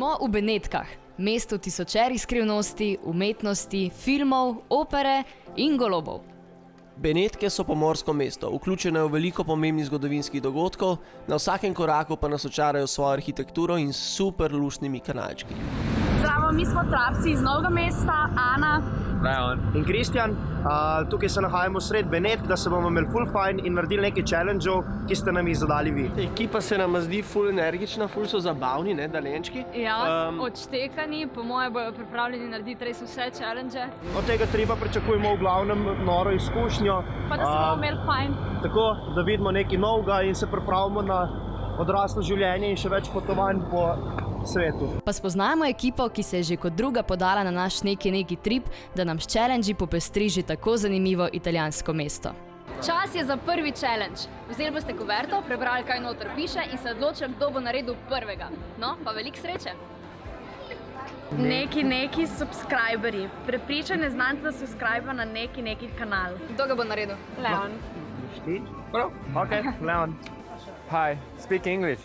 Smo v Benetkah, mestu tisočerih skrivnosti, umetnosti, filmov, opere in golobov. Benetke so pomorsko mesto, vključene v veliko pomembnih zgodovinskih dogodkov, na vsakem koraku pa nas očarajo svojo arhitekturo in super luštnimi kanalčki. Zdravo, mi smo Trapci iz Novega mesta, Ana Leon in Kristjan. Tukaj se nahajamo sred Benetk, da se bomo imeli ful fajn in naredili nekaj challenge-ov, ki ste nam jih zadali vi. Ekipa se nam zdi ful energična, ful so zabavni, ne, dalenčki. Ja, odštekani, po moje bojo pripravljeni narediti res vse challenge. Od tega treba pričakujemo v glavnem noro izkušnjo. Pa da se bomo imeli fajn. Tako, da vidimo nekaj novega in se pripravimo na odraslo življenje in še več potovanj po svetu. Pa spoznajmo ekipo, ki se je že kot druga podala na naš neki trip, da nam s challenge popestri že tako zanimivo italijansko mesto. Čas je za prvi challenge. Vzeli boste kuverto, prebrali, kaj noter piše in se odločili, kdo bo naredil prvega. No, pa veliko sreče. Neki subscriberji. Prepričani znanci, da subscribe na neki kanal. Kdo ga bo naredil? Leon. Bro. Ok, Leon. Hi, speak English.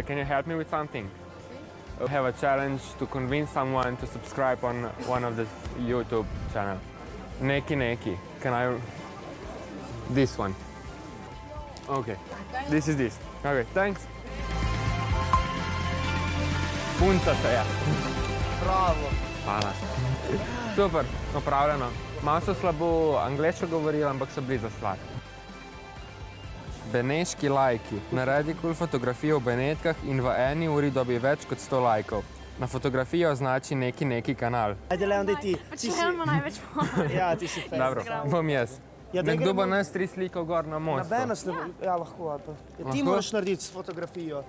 Can you help me with something? We have a challenge to convince someone to subscribe on one of the YouTube channel. Neki. Can I... This one. Okay. This is this. Okay, thanks. Punca se je. Bravo. Hvala. Super, opravljeno. Malo so slabo angleško govorili, ampak so bili za stvar. Beneški lajki. Naredi cool fotografijo v Benetkah in v eni uri dobi več kot 100 lajkov. Na fotografijo označi neki kanal. Ajde, Leon, daj ti. Počnemo največ pomoč. Ja, ti si fest. Dobro, bom jaz. Nekdo bo nas 3 slikal gor na mostu. Nobeno se ne bo... Ja, lahko. Ti moraš narediti s fotografijo.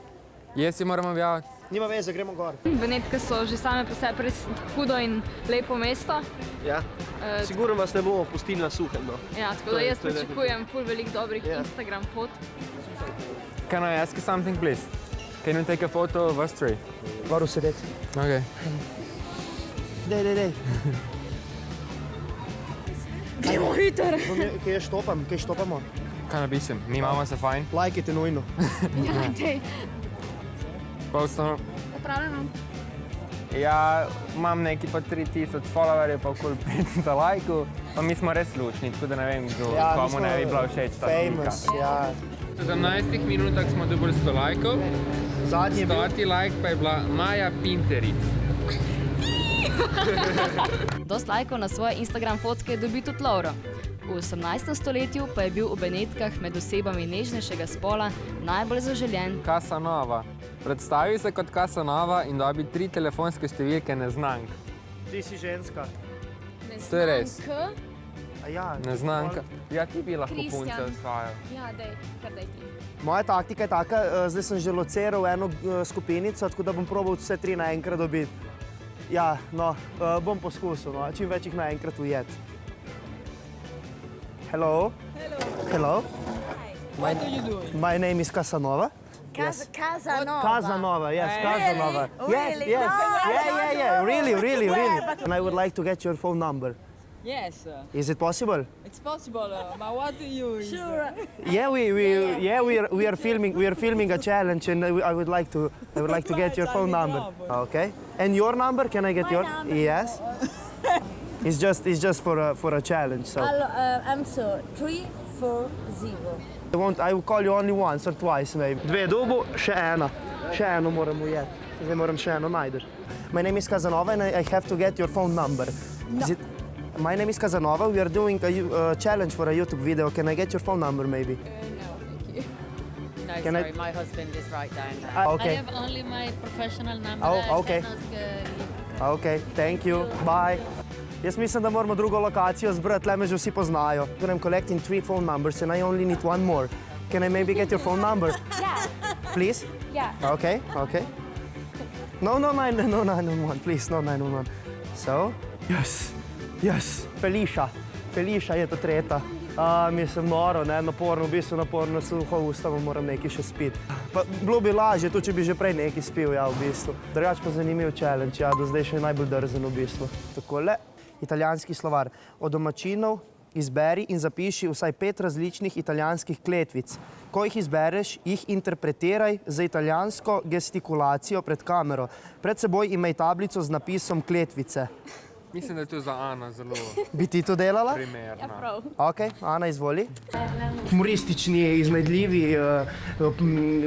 Jaz si moram objaviti. Nima veze, gremo gor. Benetke so že same po sebi res hudo in lepo mesto. Ja, sigurno vas ne bomo pustili na suhem, no. Ja, tako da jaz pričakujem ful veliko dobrih Instagram fot. Can I ask you something, please? Can you take a photo of us three? Gor sedeti. Okay. Dej. Gremo hiter. Kaj štopamo? Kaj napišem? Mi imamo se fajn? Lajkajte nujno. Ja, dej. Postavno. Upravljeno. Ja, imam neki pa 3000 followerjev, pa okoli 500 lajkov, pa mi smo res lučni, tako da ne vem, komu ne bi bila všeč ta slika. Ja. V 17 minutah smo dobili 100 lajkov, Zadnji je bil... 100. lajk pa je bila Maja Pinteric. Dost lajkov na svoje Instagram fotke dobi tudi Lauro. V 18. stoletju pa je bil v Benetkah med osebami nežnejšega spola najbolj zaželjen Casanova. Predstavi se kot Casanova in dobi 3 telefonske številke neznank. Ti si ženska. To je res. Ja, Neznanka. Ja, ti bi lahko punce osvajal. Ja, dej, kar dej ti. Moja taktika je taka, zdaj sem že lociral eno skupinico, tako da bom probal vse 3 naenkrat dobiti. Ja, no, bom poskusil, no, čim več jih naenkrat ujet. Hello. Hello. What are you doing? My name is Casanova. Casanova, yes, Casanova. Really? Yes. No, Yeah. Really. And I would like to get your phone number. Yes, Is it possible? it's possible. But what do you? Sure. Yeah, we are filming a challenge, and I would like to get your phone number. Okay. And your number? Can I get your? Yes. It's just for a challenge. So I'm sorry. 340. I will call you only once or twice, maybe. Dve dobu, še eno moram ujeti. Zdaj moram še eno najti. My name is Casanova, and I have to get your phone number. No. My name is Casanova. We are doing a challenge for a YouTube video. Can I get your phone number, maybe? No, thank you. No, Can I- sorry, my husband is right down there. Okay. only my professional number. Oh, okay. Okay, thank you. Bye. Jaz mislim, da moramo drugo lokacijo zbrati, le me že vsi poznajo. I'm collecting 3 phone numbers and I only need 1 more. Can I maybe get your phone number? Yeah. Please? Yeah. Okay. No, 911, please, no 911. So? Yes. Felicia je ta tretja. Mislim, noro, ne, naporno, v bistvu naporno, suho usta, moram nekaj še spiti. Pa bilo bi lažje, tudi če bi že prej nekaj spil, ja, v bistvu. Drugač pa zanimiv challenge, ja, do zdaj še najbolj drzen v bistvu. Takole, italijanski slovar. Od domačinov Izberi in zapiši vsaj 5 različnih italijanskih kletvic. Ko jih izbereš, jih interpretiraj z italijansko gestikulacijo pred kamero. Pred seboj imej tablico z napisom kletvice. Mislim, da je to za Ana zelo Bi ti to delala? primerno. Ok, Ana, izvoli. Humoristični, iznajdljivi,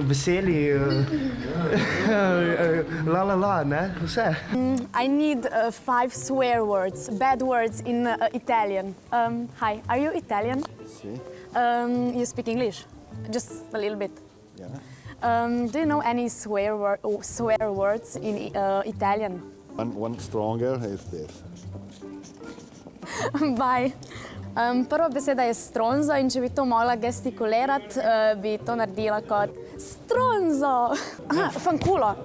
veseli, ne? Vse. I need 5 swear words, bad words in Italian. Hi, are you Italian? Sì. You speak English? Just a little bit. Yeah. Do you know any swear words in Italian? One stronger is this. Bye. Prva beseda je stronzo in če bi to mogla gestikulirati, bi to naredila kot stronzo. Aha, fanculo.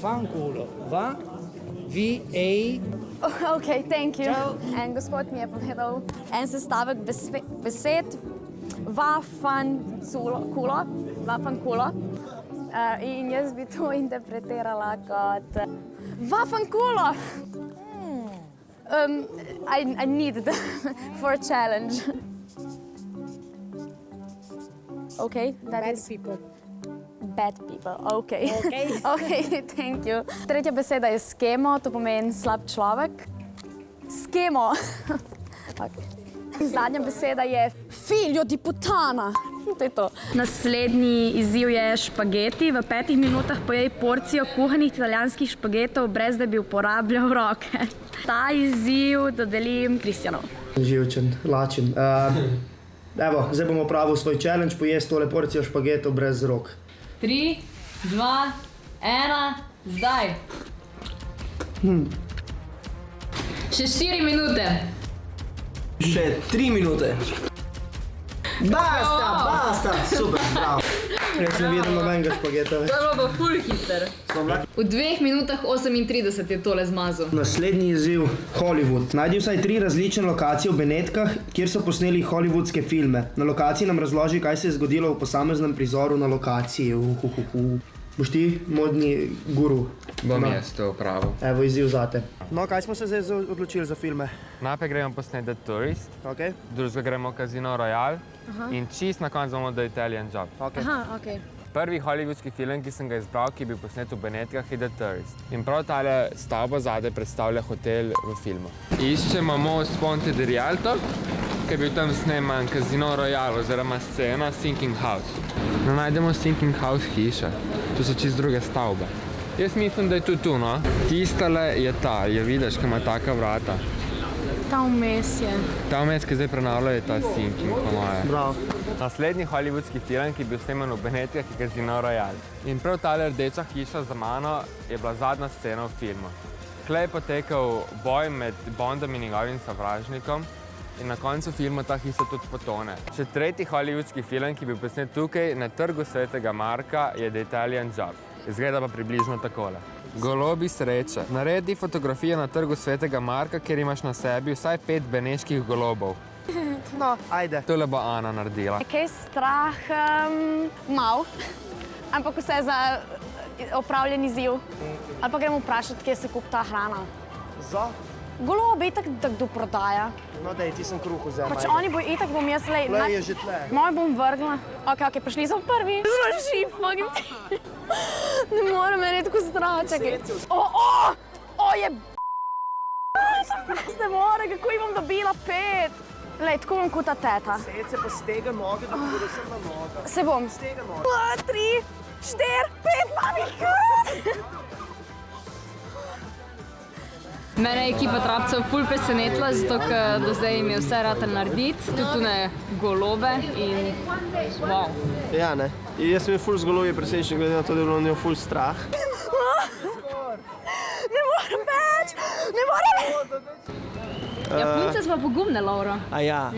Fanculo. V-A. Ok, thank you. En gospod mi je povedal en sestavek besed. Vafanculo. In jaz bi to interpretirala kot vafanculo. I needed for a challenge. Okay, that is people. bad people. Okay. Okay, thank you. Tretja beseda je skemo, to pomeni slab človek. Skemo. Okay. Zadnja beseda je figlio di puttana. To je to. Naslednji izziv je špageti. V 5 minutah pojej porcijo kuhanih italijanskih špagetov, brez da bi uporabljal roke. Ta izziv dodelim Kristjanu. Živčen, lačen. Evo, zdaj bomo pravil svoj challenge, pojesti tole porcijo špagetov brez rok. 3, 2, 1, zdaj. Še 4 minute. Še 3 minute. Basta, super, bravo. Jaz ne vidim nobenega špageta. To je bilo pa ful hiter. V 2 minutah 38 je tole zmazal. Naslednji izziv, Hollywood. Najdi vsaj 3 različne lokacije v Benetkah, kjer so posneli hollywoodske filme. Na lokaciji nam razloži, kaj se je zgodilo v posameznem prizoru na lokaciji. Boš ti modni guru? Bom jaz to opravil. Evo, izziv zate. No, kaj smo se zdaj odločili za filme? Najprej gremo posnet The Tourist, drugega gremo Casino Royale in čist na koncu bomo The Italian Job. Aha, ok. Prvi hollywoodski film, ki sem ga izbral, ki je bil posnet v Benetkah, je The Tourist. In prav tale stavba zadaj predstavlja hotel v filmu. Iščemo Most Ponte di Rialto, ki je bil tam sneman Casino Royale oziroma scena Sinking House. No, najdemo Sinking House hiša. To so čist druge stavbe. Jaz mislim, da je tu, no. Tistale je ta, jo vidiš, ki ima taka vrata. Ta vmes je. Ta vmes, ki zdaj prenavlja, je ta Sinking, po moje. Bravo. Naslednji hollywoodski film, ki je bil sneman v Benetkah, je Casino Royale. In prav tale rdeča hiša za mano je bila zadnja scena v filmu. Tukaj je potekal boj med Bondom in njegovim sovražnikom in na koncu filma ta hiša tudi potone. Še tretji hollywoodski film, ki je bil posnet tukaj na trgu Svetega Marka, je The Italian Job. Izgleda pa približno takole. Golobi sreče. Naredi fotografijo na trgu Svetega Marka, kjer imaš na sebi vsaj 5 beneških golobov. No, ajde. Tole bo Ana naredila. Kaj strah mal, ampak vse za opravljen izziv. Ali pa gremo vprašati, kje se kup ta hrana. Za? Golobe itak kdo prodaja. No, dej, ti sem kruh vzel. Pač oni bo itak bom jaz lej. Tle je že tle. Moj bom vrgla. Ok, prišli smo prvi. Zraži, fucking. Ne morem, meni je tako strah, čakaj. Je ne more, kako jim bom dobila 5. Lej, tako bom kot ta teta. Sed se pa stega noge, da bodo sem na noga. Se bom. Stega noge. 3, 4, 5, mami. Mene je ekipa Trapcev ful presenetila, zato ker do zdaj jim je vse ratal narediti, tudi tune golobe in wow. Ja, ne. Jaz sem ful z golobi presenečen, glede na to, da je bilo njo ful strah. Ne morem več! Ne morem več! Ja, punce smo pogumne, Laura. Aja.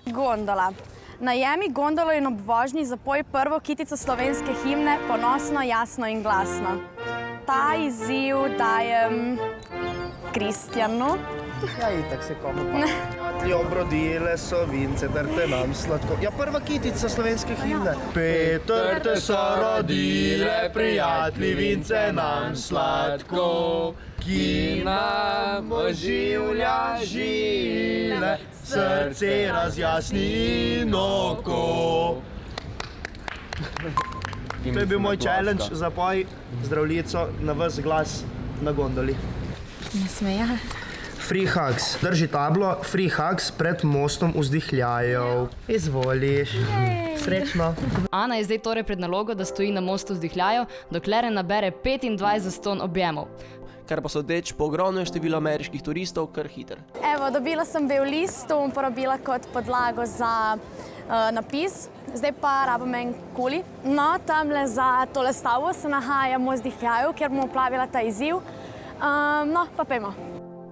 Gondola. Najemi gondolo in ob vožnji zapoj prvo kitico slovenske himne ponosno, jasno in glasno. Ta izziv dajem Kristjanu. Ja, itak se komu pa. Prijatelji obrodile so vince, trte nam sladko. Ja, prva kitica slovenske himne. Trte so rodile, prijatelji, vince nam sladko, ki nam oživlja žile, srce razjasni in oko. To je bil moj challenge, zapoj zdravljico na ves glas na gondoli. Ne smeja. Free hugs. Drži tablo, free hugs pred mostom vzdihljajev. Izvoliš. Srečno. Ana je zdaj torej pred nalogo, da stoji na mostu vzdihljajev, dokler ne nabere 25 zastonj objemov. Kar pa sodeč po ogromnem številu ameriških turistov kar hiter. Evo, dobila sem bel list, to bom porabila kot podlago za napis. Zdaj pa rabim en kuli. No, tamle za tole stavbo se nahaja most vzdihljajev, kjer bomo plavila ta izziv. No, pa pojmo.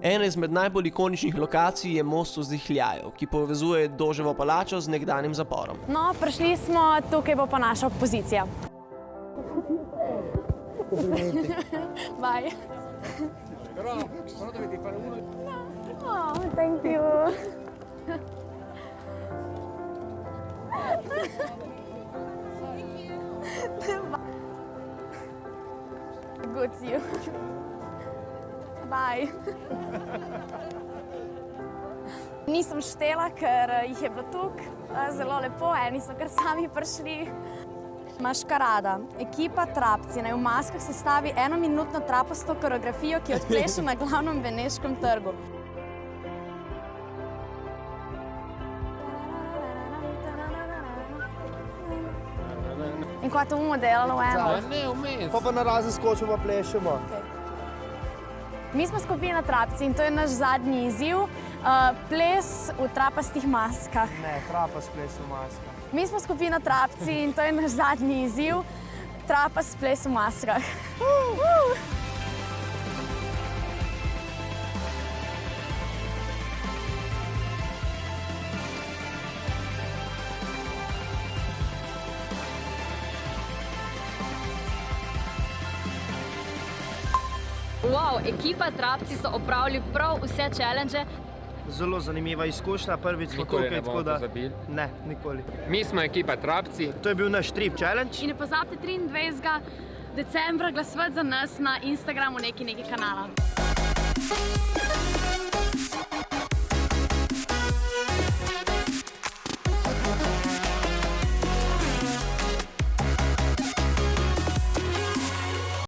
Ena izmed najbolj ikoničnih lokacij je most vzdihljajev, ki povezuje Doževo palačo z nekdanjim zaporom. No, prišli smo, tukaj bo pa naša pozicija. Bye. Oh, thank you. Good to you. Bye. Nisem štela, ker jih je bilo tukaj zelo lepo, eni so kar sami prišli. Maškarada. Ekipa Trapci naj v maskah sestavi enominutno trapasto koreografijo, ki odpleše na glavnem beneškem trgu. In kaj to bomo delali v eno? Ne, vmes. Pa na razen skočimo, pa plešemo. Mi smo skupina Trapci in to je naš zadnji izziv. Ples v trapastih maskah. Ne, trapast ples v maskah. Mi smo skupina Trapci in to je naš zadnji izziv. Trapast ples v maskah. Wow, ekipa Trapci so opravili prav vse challenge. Zelo zanimiva izkušnja, prvič smo Nikoli tukaj, ne bomo tako da... pozabili. Ne, nikoli. Mi smo ekipa Trapci. To je bil naš trip challenge. In ne pozabite 23. decembra glasovati za nas na Instagramu neki kanala.